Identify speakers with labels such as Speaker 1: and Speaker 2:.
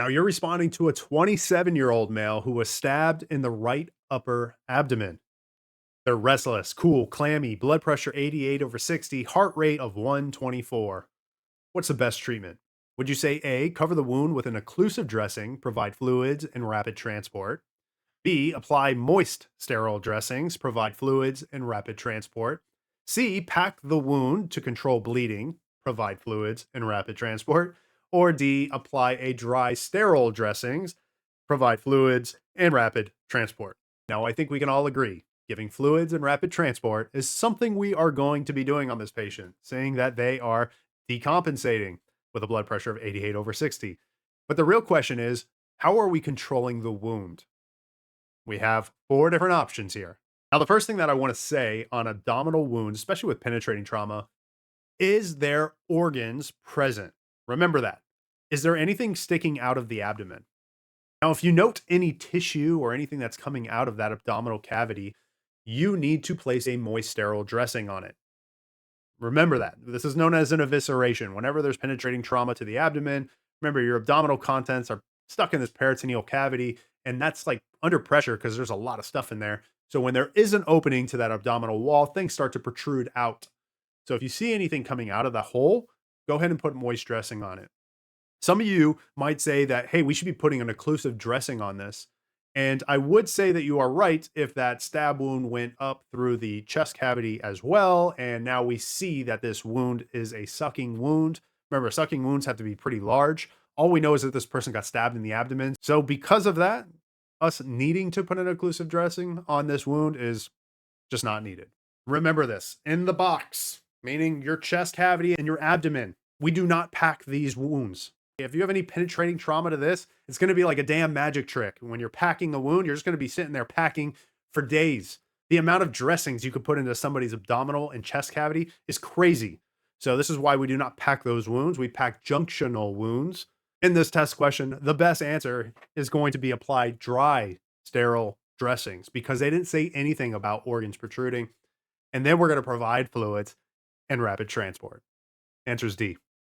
Speaker 1: Now you're responding to a 27-year-old male who was stabbed in the right upper abdomen. They're restless, cool, clammy, blood pressure 88 over 60, heart rate of 124. What's the best treatment? Would you say A, cover the wound with an occlusive dressing, provide fluids and rapid transport? B, apply moist sterile dressings, provide fluids and rapid transport? C, pack the wound to control bleeding, provide fluids and rapid transport? Or D, apply a dry sterile dressings, provide fluids and rapid transport? Now, I think we can all agree giving fluids and rapid transport is something we are going to be doing on this patient, saying that they are decompensating with a blood pressure of 88 over 60. But the real question is, how are we controlling the wound? We have four different options here. Now, the first thing that I want to say on abdominal wounds, especially with penetrating trauma, is there organs present? Remember that. Is there anything sticking out of the abdomen? Now, if you note any tissue or anything that's coming out of that abdominal cavity, you need to place a moist sterile dressing on it. Remember that. This is known as an evisceration. Whenever there's penetrating trauma to the abdomen, remember your abdominal contents are stuck in this peritoneal cavity, and that's like under pressure because there's a lot of stuff in there. So when there is an opening to that abdominal wall, things start to protrude out. So if you see anything coming out of the hole, go ahead and put moist dressing on it. Some of you might say that, hey, we should be putting an occlusive dressing on this. And I would say that you are right if that stab wound went up through the chest cavity as well. And now we see that this wound is a sucking wound. Remember, sucking wounds have to be pretty large. All we know is that this person got stabbed in the abdomen. So because of that, us needing to put an occlusive dressing on this wound is just not needed. Remember this in the box, meaning your chest cavity and your abdomen. We do not pack these wounds. If you have any penetrating trauma to this, it's going to be like a damn magic trick. When you're packing a wound, you're just going to be sitting there packing for days. The amount of dressings you could put into somebody's abdominal and chest cavity is crazy. So this is why we do not pack those wounds. We pack junctional wounds. In this test question, the best answer is going to be apply dry, sterile dressings because they didn't say anything about organs protruding. And then we're going to provide fluids and rapid transport. Answer is D.